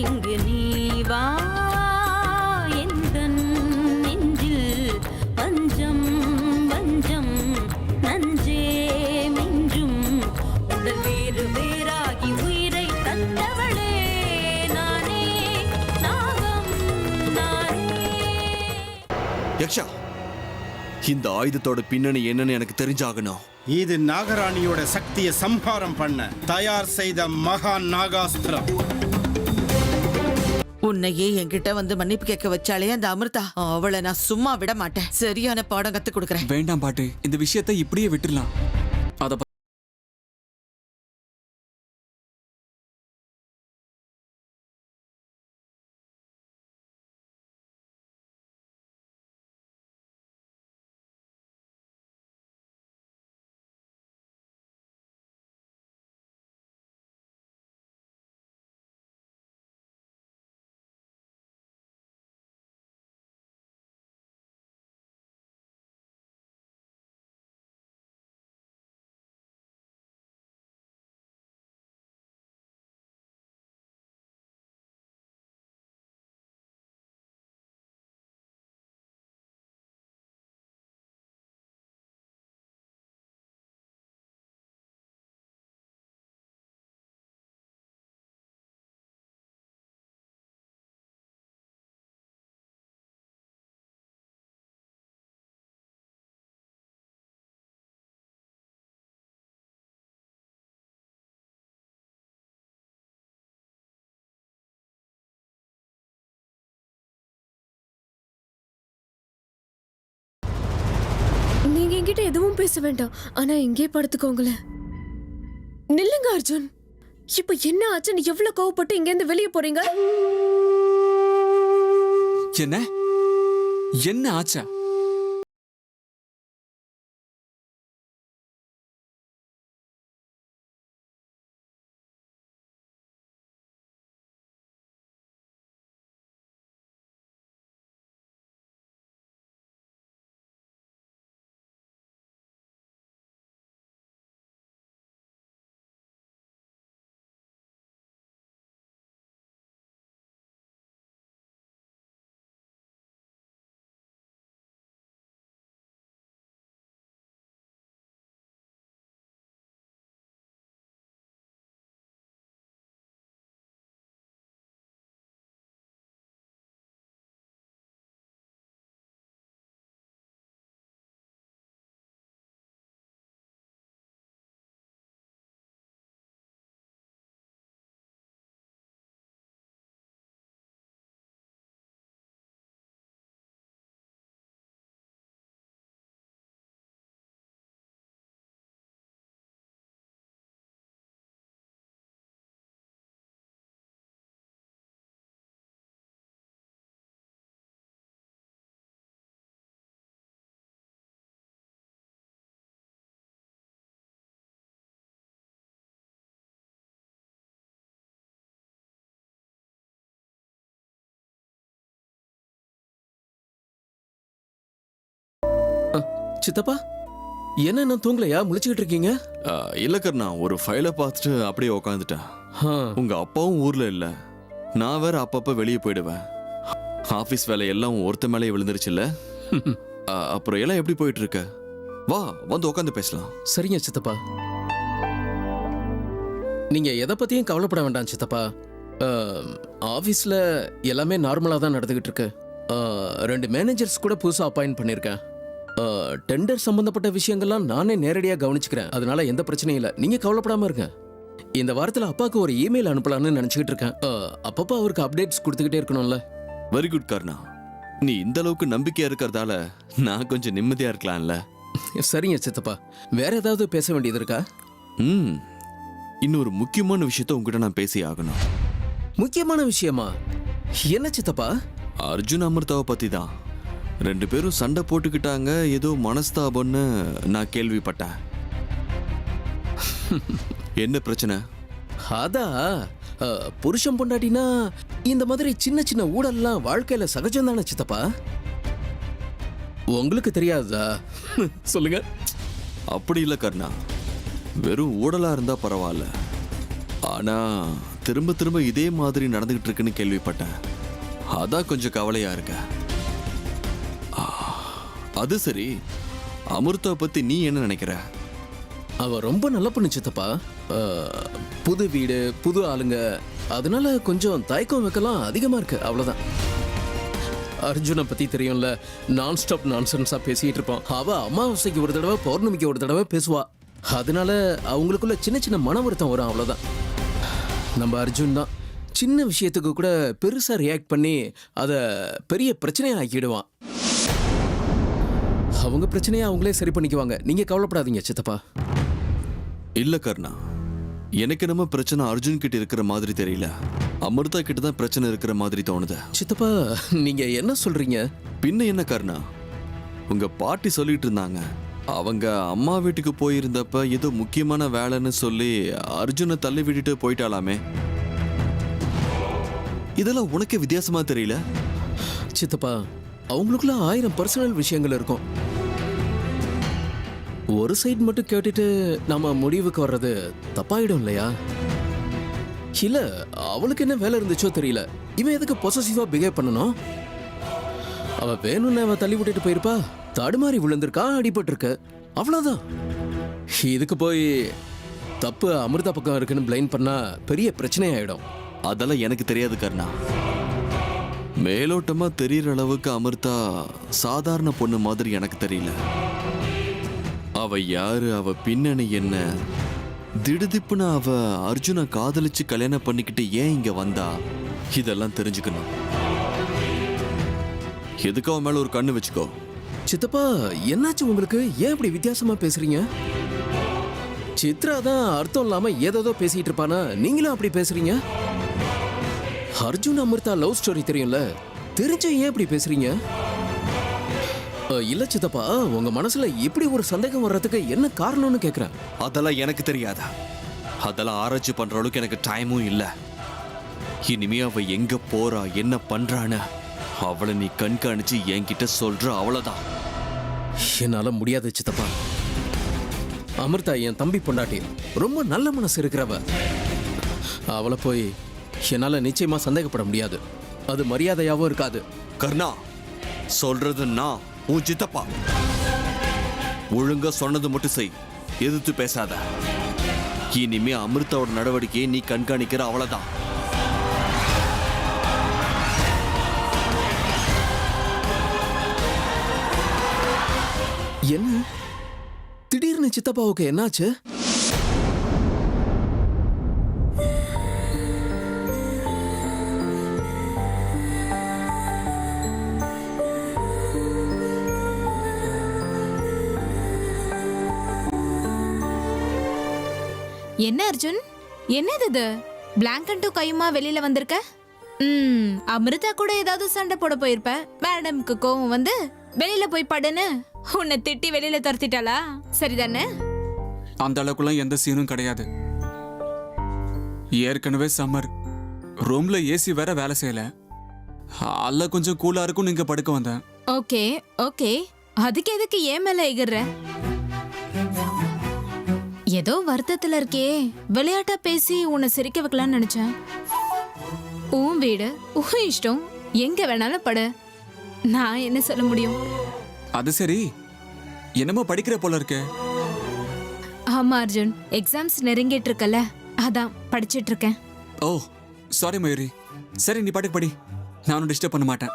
இங்கு நீ வா எந்தன் நெஞ்சில் பஞ்சம் வஞ்சம் நஞ்சே மிஞ்சும் உடல் வேறு வேறாகி உயிரை தந்தவளே நானே நாகம் நானே. யக்ஷா, இந்த ஆயுதத்தோட பின்னணி என்னன்னு எனக்கு தெரிஞ்சாகணும். இது நாகராணியோட சக்தியை சம்ஹாரம் பண்ண தயார் செய்த மகா நாகாஸ்திரம். உன்னையே என்கிட்ட வந்து மன்னிப்பு கேட்க வச்சாலே அந்த அமிர்தா, அவளை நான் சும்மா விட மாட்டேன். சரியான பாடம் கத்து கொடுக்கறேன். வேண்டாம் பாட்டு, இந்த விஷயத்தை இப்படியே விட்டுடலாம். அத நீங்க என்கிட்ட எதுவும் பேச வேண்டாம். ஆனா இங்கே படுத்துக்கோங்களேன். நில்லுங்க அர்ஜுன். இப்ப என்ன ஆச்சுன்னு எவ்வளவு கோவப்பட்டு இங்க இருந்து வெளியே போறீங்க? என்ன என்ன ஆச்சா? சித்தப்பா, என்ன இன்னும் தூங்கலையா? முழிச்சுக்கிட்டு இருக்கீங்க? இல்ல கர்ணா, ஒரு ஃபைலை பார்த்துட்டு அப்படியே உக்காந்துட்டேன். உங்க அப்பாவும் ஊர்ல இல்ல, நான் வேற அப்பப்ப வெளியே போயிடுவேன். ஆபீஸ் வேலை எல்லாம் ஒருத்த மேலே விழுந்துருச்சுல்ல. அப்புறம் எல்லாம் எப்படி போயிட்டு இருக்க? வா, வந்து உட்காந்து பேசலாம். சரிங்க சித்தப்பா, நீங்க எதை பத்தியும் கவலைப்பட வேண்டாம் சித்தப்பா. ஆபீஸ்ல எல்லாமே நார்மலா தான் நடந்துகிட்டு இருக்கு. 2 மேனேஜர்ஸ் கூட புதுசா அப்பாயிண்ட் பண்ணிருக்கேன். டெண்டர் சம்பந்தப்பட்ட விஷயங்கள்லாம் நானே நேரடியாக கவனிச்சுக்கிறேன். அதனால எந்த பிரச்சனையும் இல்லை, நீங்க கவலைப்படாம இருங்க. இந்த வாரத்தில் அப்பாவுக்கு ஒரு இமெயில் அனுப்பலாம்னு நினைச்சுக்கிட்டு இருக்கேன். அப்பப்போ அவருக்கு அப்டேட்ஸ் கொடுத்துக்கிட்டே இருக்கணும்ல. வெரி குட் கர்ணா, நீ இந்த அளவுக்கு நம்பிக்கையா இருக்கிறதால நான் கொஞ்சம் நிம்மதியா இருக்கலாம்ல. சரிங்க சித்தப்பா, வேற ஏதாவது பேச வேண்டியது இருக்கா? இன்னொரு முக்கியமான விஷயத்த உங்ககிட்ட நான் பேசி ஆகணும். முக்கியமான விஷயமா? என்ன சித்தப்பா? அர்ஜுன் அமிர்தாவை பத்தி தான். 2 பேரும் சண்டை போட்டுக்கிட்டாங்க, ஏதோ மனஸ்தாபம்னு நான் கேள்விப்பட்டேன். என்ன பிரச்சனை? அதான் புருஷன் பொண்டாட்டினா இந்த மாதிரி சின்ன சின்ன ஊழல்லாம் வாழ்க்கையில சகஜம் தானே சித்தப்பா. உங்களுக்கு தெரியாதா? சொல்லுங்க. அப்படி இல்லை கர்ணா, வெறும் ஊழலா இருந்தா பரவாயில்ல. ஆனா திரும்ப திரும்ப இதே மாதிரி நடந்துகிட்டு இருக்குன்னு கேள்விப்பட்டேன். அதான் கொஞ்சம் கவலையா இருக்க. ஆ, அது சரி, அமிர்தா பத்தி நீ என்ன நினைக்கிற? அவ ரொம்ப நல்ல பொண்ணு சித்தப்பா. புது வீடு, புது ஆளுங்க, அதனால கொஞ்சம் தயக்கம் வைக்கலாம் அதிகமா இருக்கு, அவ்வளவுதான். அர்ஜுனை பத்தி தெரியும்ல, நான் ஸ்டாப் நான்சென்ஸா பேசிட்டு இருப்பான். அவ அமாவாசைக்கு ஒரு தடவை, பௌர்ணமிக்கு ஒரு தடவை பேசுவா. அதனால அவங்களுக்குள்ள சின்ன சின்ன மன வருத்தம் வரும், அவ்வளவுதான். நம்ம அர்ஜுன் தான் சின்ன விஷயத்துக்கு கூட பெருசா ரியாக்ட் பண்ணி அதை பெரிய பிரச்சனையா ஆக்கிடுவான். அவங்க பிரச்சனையை அவங்களே சரி பண்ணிக்குவாங்க, நீங்க கவலைப்படாதீங்க சித்தப்பா. இல்ல கர்ணா, எனக்கு நம்ம பிரச்சனை அர்ஜுன் கிட்ட இருக்கிற மாதிரி தெரியல, அமிர்தா கிட்ட தான் பிரச்சனை இருக்கிற மாதிரி தோணுது. சித்தப்பா நீங்க என்ன சொல்றீங்க? பின்ன என்ன கர்ணா, உங்க பாட்டி சொல்லிட்டு இருந்தாங்க, அவங்க அம்மா வீட்டுக்கு போயிருந்தப்ப ஏதோ முக்கியமான வேலைன்னு சொல்லி அர்ஜுனை தள்ளி விட்டுட்டு போயிட்டாலாமே. இதெல்லாம் உனக்கு வித்தியாசமா தெரியல? சித்தப்பா அவங்களுக்குள்ள 1000 பர்சனல் விஷயங்கள் இருக்கும். ஒரு சைடு மட்டும் கேட்டுட்டு நாம முடிவுக்கு வர்றது தப்பாயிடும் இல்லையா? இல்ல அவளுக்கு என்ன வேலை இருந்துச்சோ தெரியல, இவன் எதுக்கு பொசசிவா பிஹேவ் பண்ணணும்? அவ வேணும்னு அவ தள்ளி விட்டுட்டு போயிருப்பா, தடுமாறி விழுந்திருக்கா, அடிபட்டிருக்கு, அவ்வளவுதான். இதுக்கு போய் தப்பு அமிர்தா பக்கம் இருக்குன்னு பிளைன் பண்ணா பெரிய பிரச்சனை ஆயிடும். அதெல்லாம் எனக்கு தெரியாது கர்ணா. மேலோட்டமா தெரியற அளவுக்கு அமிர்தா சாதாரண பொண்ணு மாதிரி எனக்கு தெரியல. அவ யாரு, அவ பின்னணி என்ன, திடுதிப்புன்னு அவ அர்ஜுனை காதலிச்சு கல்யாணம் பண்ணிக்கிட்டு ஏன் இங்க வந்தா, இதெல்லாம் தெரிஞ்சுக்கணும். எதுக்கு அவன் மேல ஒரு கண்ணு வச்சுக்கோ. சித்தப்பா என்னாச்சு உங்களுக்கு? ஏன் இப்படி வித்தியாசமா பேசுறீங்க? சித்ரா தான் அர்த்தம் இல்லாம ஏதோ பேசிட்டு இருப்பானா, நீங்களும் அப்படி பேசுறீங்க? அர்ஜுன் அமிர்தா லவ் ஸ்டோரி தெரியும்ல, தெரிஞ்ச ஏன் இப்படி பேசுறீங்க? இல்ல சித்தப்பா, உங்க மனசுல இப்படி ஒரு சந்தேகம் வர்றதுக்கு என்ன காரணம்னு கேக்குறேன். அதெல்லாம் எனக்கு தெரியாதா? அதெல்லாம் ஆராய்ச்சி பண்ற அளவுக்கு எனக்கு டைமும் இல்ல. இனிமே அவ எங்க போறா, என்ன பண்றான்னு அவளை நீ கண்காணிச்சு என்கிட்ட சொல்ற, அவ்வளவுதான். என்னால முடியாது சித்தப்பா. அமிர்தா என் தம்பி பொண்டாட்டி, ரொம்ப நல்ல மனசு இருக்கிறவ. அவளை போய் என்னால நிச்சயமா சந்தேகப்பட முடியாது, அது மரியாதையாவும் இருக்காது. கர்ணா, சொல்றது நான் உன் சித்தப்பா. ஒழுங்கா சொன்னது மட்டும் செய், எதிர்த்து பேசாத. இனிமே அமிர்தாவோட நடவடிக்கையை நீ கண்காணிக்கிற, அவ்வளவுதான். என்ன திடீர்னு சித்தப்பாவுக்கு என்னாச்சு? என்ன அர்ஜுன், என்னது இது? பிளாங்கெட்டும் கையுமா வெளியில வந்திருக்க? அமிர்தா கூட ஏதாவது சண்டை போட போயிருப்ப. மேடம்க்கு கோவம் வந்து வெளியில போய் படுன்னு உன்னை திட்டி வெளியில துரத்திட்டாளா? சரிதானே? அந்த அளவுக்குலாம் எந்த சீனும் கிடையாது. ஏற்கனவே சம்மர், ரூம்ல ஏசி வேற வேலை செய்யல, அல்ல கொஞ்சம் கூலா இருக்கும், நீங்க படுக்க வந்தேன். ஓகே ஓகே, அதுக்கு எதுக்கு ஏன் மேல எகிர்ற? ஏதோ வருத்தத்துல இருக்கே, விளையாட்டா பேசி உன்னை சிரிக்க வைக்கலாம்னு நினைச்சேன். உன் வீடு, உன் இஷ்டம், எங்க வேணாலும் படு, நான் என்ன சொல்ல முடியும்? அது சரி, என்னமோ படிக்கிற போல இருக்கு. ஆமா அர்ஜுன், எக்ஸாம்ஸ் நெருங்கிட்டு இருக்கல, அதான் படிச்சிட்டு இருக்கேன். ஓ சாரி மயூரி. சரி நீ பாட்டுக்கு படி, நானும் டிஸ்டர்ப் பண்ண மாட்டேன்.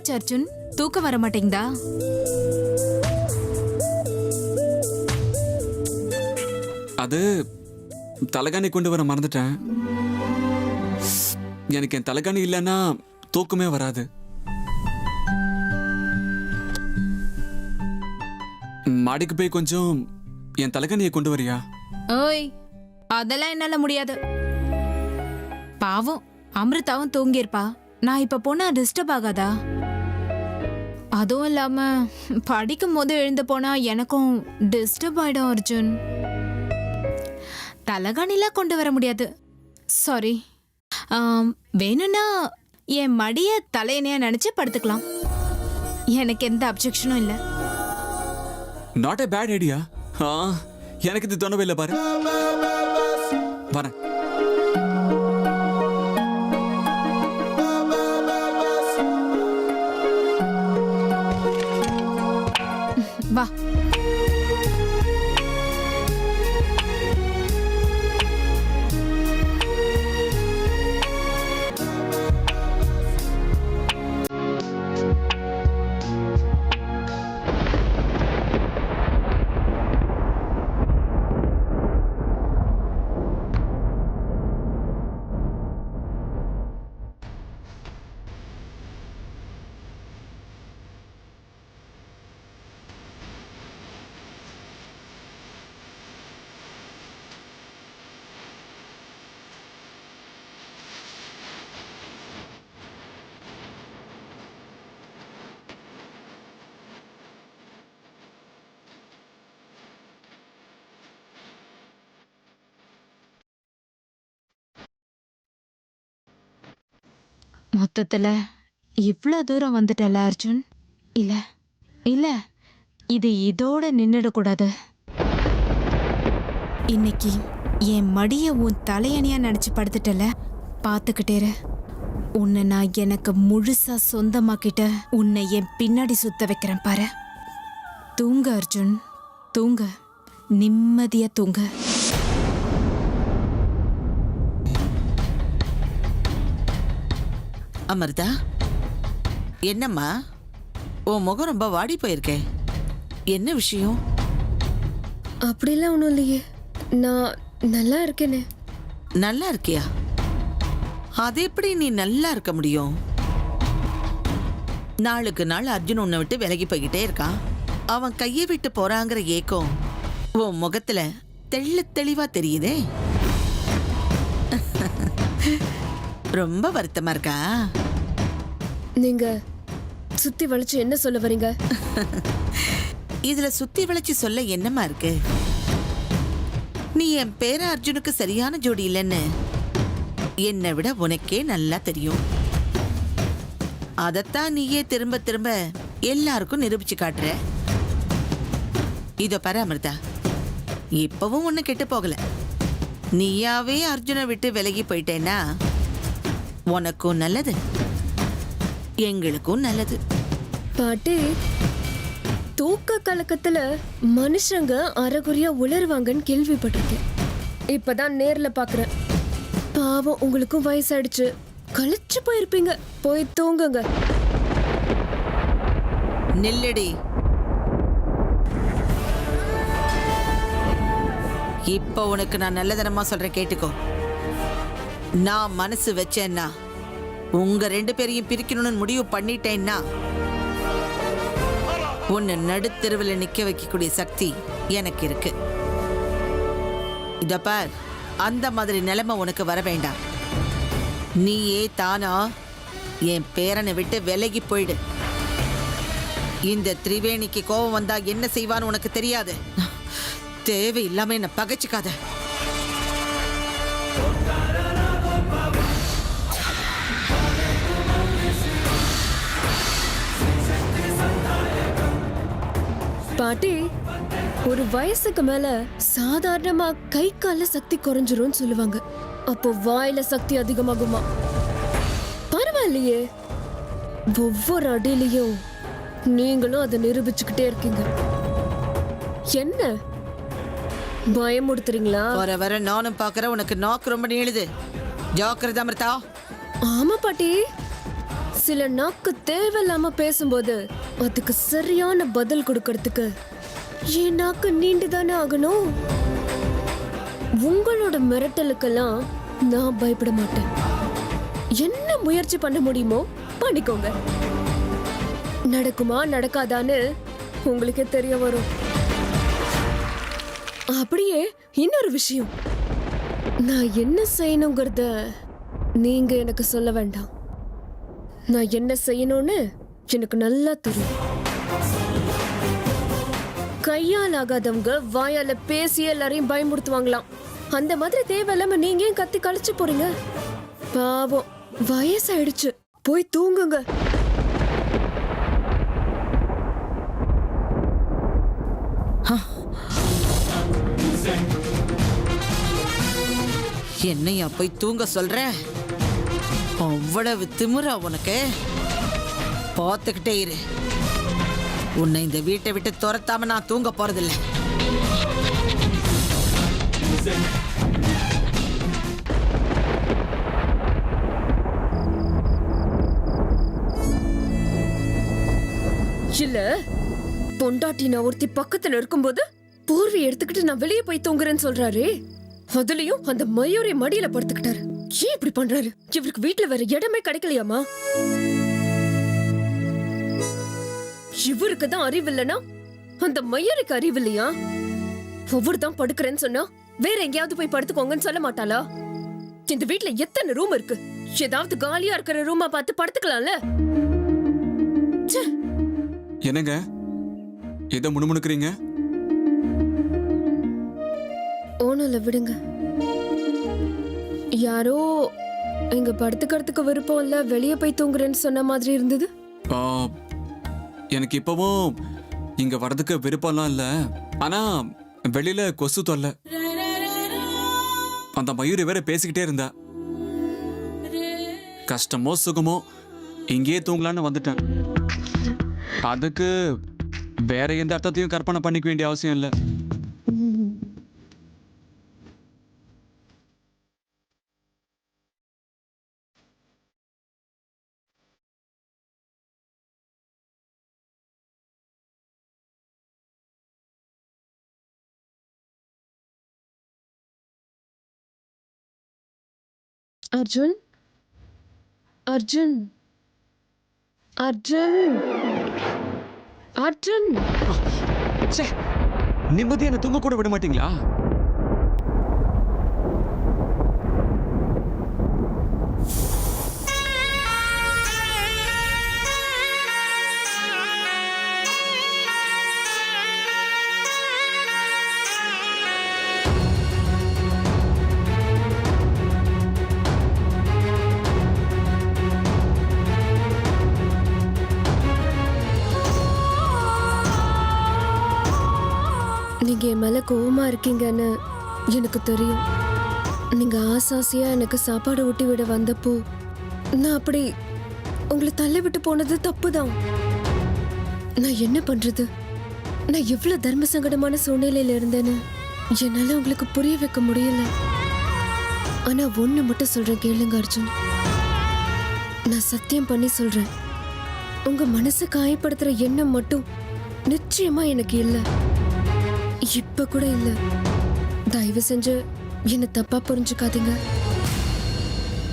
என்னாச்சு அர்ஜுன்? தூக்கம் வர மாட்டேங்குதா? அது தலைகாணி கொண்டு வர மறந்துட்டேன். எனக்கு என் தலைகாணி இல்லைன்னா தூக்கமே வராது. மாடிக்கு போய் கொஞ்சம் என் தலைகாணியை கொண்டு வரியா? ஓய், அதெல்லாம் என்னால முடியாது. பாவம் அமிர்தாவும் தூங்கியிருப்பா. நான் இப்ப போனா டிஸ்டர்ப் ஆகாதா? அதுவும் இல்லாம படிக்கும் போது எழுந்து போனா எனக்கும் டிஸ்டர்ப் ஆயிடும் அர்ஜுன். தலகாணிலாம் கொண்டு வர முடியாது, சாரி. வேணும்னா என் மடிய தலையணையா நினைச்சு படுத்துக்கலாம். எனக்கு எந்த அப்செக்ஷனும் இல்லை. Not a bad idea. எனக்கு இது தோணவே இல்லை பாரு. வரேன். வா. மொத்தத்துல இவ்வளவு தூரம் வந்துட்டல அர்ஜுன். இல்ல இல்ல, இது இதோட நின்னுடக்கூடாது. இன்னைக்கு என் மடிய உன் தலையணியா நினைச்சு படுத்துட்டல, பாத்துக்கிட்டேரு. உன்னை நான் எனக்கு முழுசா சொந்தமாக்கிட்ட உன்னை என் பின்னாடி சுத்த வைக்கிறேன் பாரு. தூங்க அர்ஜுன், தூங்க, நிம்மதியா தூங்க. அமிர்தா, என்னம்மா உன் முகம் ரொம்ப வாடி போயிருக்கே, என்ன விஷயம்? அப்படிலாம் ஒன்றும் இல்லையே, நான் நல்லா இருக்கேனே. நல்லா இருக்கியா? அது எப்படி நீ நல்லா இருக்க முடியும்? நாளுக்கு நாள் அர்ஜுன் உன்னை விட்டு விலகி போய்கிட்டே இருக்கான். அவன் கையை விட்டு போறாங்கிற ஏக்கம் உன் முகத்துல தெளிவா தெரியுதே. ரொம்ப வருத்தமா இருக்கா? நீங்க சுத்தி வளைச்சு என்ன சொல்ல வரீங்க? இதுல சுத்தி வளைச்சு சொல்ல என்னமா இருக்கு? நீ என் பேர அர்ஜுனுக்கு சரியான ஜோடி இல்லைன்னு என்னை விட உனக்கே நல்லா தெரியும். அதத்தான் நீயே திரும்ப திரும்ப எல்லாருக்கும் நிரூபிச்சு காட்டுற. இதோ பாரு அமிர்தா, இப்பவும் ஒண்ணு கெட்டு போகல. நீயாவே அர்ஜுனை விட்டு விலகி போயிட்டேன்னா உனக்கும் நல்லது, எங்களுக்கும் நல்லது. பாட்டி, தூக்க கலக்கத்துல மனுஷங்க அரைகுறையா உளருவாங்கன்னு கேள்விப்பட்டிருக்கேன். இப்பதான் நேர்ல பாக்குறேன். பாவம், உங்களுக்கும் வயசாயிடுச்சு, கழிச்சு போயிருப்பீங்க. போய் தூங்குங்க. நில்லடி. இப்ப உனக்கு நான் நல்லதனமா சொல்றேன், கேட்டுக்கோ. நான் மனசு வச்சேன்னா, உங்க ரெண்டு பேரையும் பிரிக்கணும்னு முடிவு பண்ணிட்டேன்னா, உன்னை நடுத்தெருவில் நிக்க வைக்கக்கூடிய சக்தி எனக்கு இருக்கு. இத பார், அந்த மாதிரி நிலைமை உனக்கு வர வேண்டாம். நீயே தானா என் பேரனை விட்டு விலகி போயிடு. இந்த திரிவேணிக்கு கோபம் வந்தா என்ன செய்வான்னு உனக்கு தெரியாது. தேவையில்லாம என்ன பகைச்சுக்காத. பாட்டி, ஒரு வயசுக்கு மேல சாதாரணமா கை கால சக்தி குறைஞ்சிரும் சொல்லுவாங்க. அப்போ வாயில சக்தி அதிகமாகுமா? பரவாயில்லையே, ஒவ்வொரு அடியிலையும் நீங்களும் அதை நிரூபிச்சுக்கிட்டே இருக்கீங்க. என்ன பயமுடுத்துறீங்களா? வர வர நானும் பாக்குற உனக்கு நாக்கு ரொம்ப நீளுது. ஜாக்கிரதை அமிர்தா. ஆமா பாட்டி, சில நாக்கு தேவையில்லாம பேசும்போது அதுக்கு சரியான பதில் கொடுக்கறதுக்கு என் நாக்கு நீண்டுதானே ஆகணும். உங்களோட மிரட்டலுக்கெல்லாம் நான் பயப்பட மாட்டேன். என்ன முயற்சி பண்ண முடியுமோ பண்ணிக்கோங்க. நடக்குமா நடக்காதான்னு உங்களுக்கே தெரிய வரும். அப்படியே இன்னொரு விஷயம், நான் என்ன செய்யணுங்கிறத நீங்க எனக்கு சொல்ல வேண்டாம். நான் என்ன செய்யணும்னு எனக்கு நல்லா தெரியும். கையால் ஆகாதவங்க வாயால பேசி எல்லாரையும் பயமுறுத்துவாங்களாம். அந்த மாதிரி தேவையில்லாம நீங்க ஏன் கத்தி கழிச்சு போறீங்க? பாவம், வயசாயிடுச்சு, போய் தூங்குங்க. என்னையா போய் தூங்க சொல்ற? அவ்வளவு திமிரா உனக்கு? பார்த்துக்கிட்டே இரு. உன்னை இந்த வீட்டை விட்டு துரத்தாம நான் தூங்க போறதில்ல. இல்ல, பொண்டாட்டி நான் ஒருத்தி பக்கத்துல இருக்கும்போது போர்வை எடுத்துக்கிட்டு நான் வெளியே போய் தூங்குறேன்னு சொல்றாரு. அதுலயும் அந்த மயூரி மடியில படுத்துக்கிட்டாரு. ஏன் இப்படி பண்றாரு? இவருக்கு வீட்டுல வேற இடமே கிடைக்கலையாமா? இவருக்கு தான் அறிவு இல்லனா அந்த மயூரிக்கு அறிவு இல்லையா? ஒவ்வொரு தான் படுக்கிறேன்னு சொன்னா வேற எங்கேயாவது போய் படுத்துக்கோங்கன்னு சொல்ல மாட்டாளா? இந்த வீட்டுல எத்தனை ரூம் இருக்கு? ஏதாவது காலியா இருக்கிற ரூமா பார்த்து படுத்துக்கலாம்ல. என்னங்க ஏதோ முணுமுணுக்குறீங்க? ஓனல விடுங்க. யாரோ இங்க படுத்துக்கிறதுக்கு விருப்பம் இல்ல, வெளியே போய் தூங்குறேன்னு சொன்ன மாதிரி இருந்தது. ஆ, எனக்கு இப்பவும் இங்க வர்றதுக்கு விருப்பம்லாம் இல்ல. ஆனா வெளியில கொசு தொல்லை. அந்த மயூரி வேற பேசிக்கிட்டே இருந்தா. கஷ்டமோ சுகமோ இங்கேயே தூங்கலான்னு வந்துட்டேன். அதுக்கு வேற எந்த அர்த்தத்தையும் கற்பனை பண்ணிக்க வேண்டிய அவசியம் இல்லை. அர்ஜுன், அர்ஜுன், அர்ஜுன், அர்ஜுன். நிம்மதியா என்ன தூங்க கூட விட மாட்டீங்களா? நீங்க என் மேல கோவமா இருக்கீங்கன்னு எனக்கு தெரியும். நீங்க ஆசாசியா எனக்கு சாப்பாடு ஊட்டி விட வந்தப்போ நான் அப்படி உங்களை தள்ளி விட்டு போனது தப்புதான். நான் என்ன பண்றது? நான் எவ்வளவு தர்ம சங்கடமான சூழ்நிலையில இருந்தேன்னு என்னால உங்களுக்கு புரிய வைக்க முடியல. ஆனா ஒண்ணு மட்டும் சொல்றேன், கேளுங்க அர்ஜுன். நான் சத்தியம் பண்ணி சொல்றேன், உங்க மனசை காயப்படுத்துற எண்ணம் மட்டும் நிச்சயமா எனக்கு இல்லை. இப்ப கூட இல்ல. தயவு செஞ்சு என்ன தப்பா புரிஞ்சுக்காதீங்க.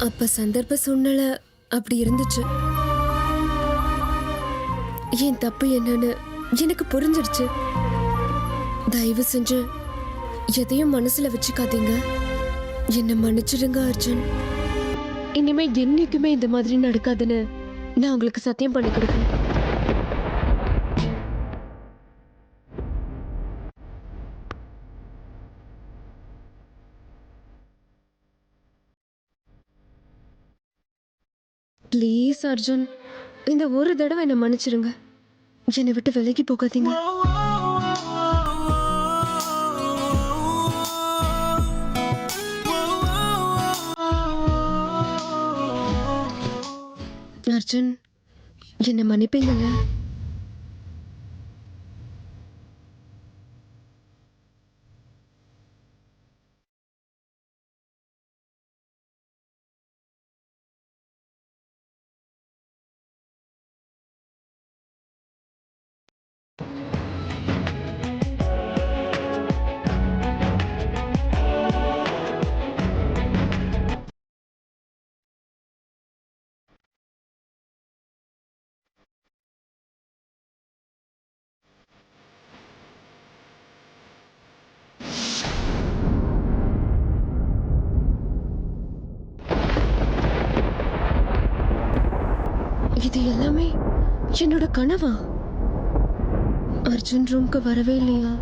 அப்ப சந்தர்ப்ப சூழ்நிலை அப்படி இருந்துச்சு. என் தப்பு என்னன்னு எனக்கு புரிஞ்சிருச்சு. தயவு செஞ்சு எதையும் மனசுல வச்சுக்காதீங்க. என்ன மன்னிச்சிடுங்க அர்ஜுன். இனிமே என்னைக்குமே இந்த மாதிரி நடக்காதுன்னு நான் உங்களுக்கு சத்தியம் பண்ணி கொடுக்கிறேன். ப்ளீஸ் அர்ஜுன், இந்த ஒரு தடவை என்னை மன்னிச்சிருங்க. என்னை விட்டு விலகி போகாதீங்க. அர்ஜுன், என்னை மன்னிப்பீங்கல்ல? இது எல்லாமே என்னோட கனவா? அர்ஜுன் ரூம்க்கு வரவே இல்லையா?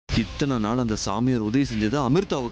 இத்தனை நாள் அந்த சாமியார் உதவி செஞ்சது அமிர்தாவுக்கு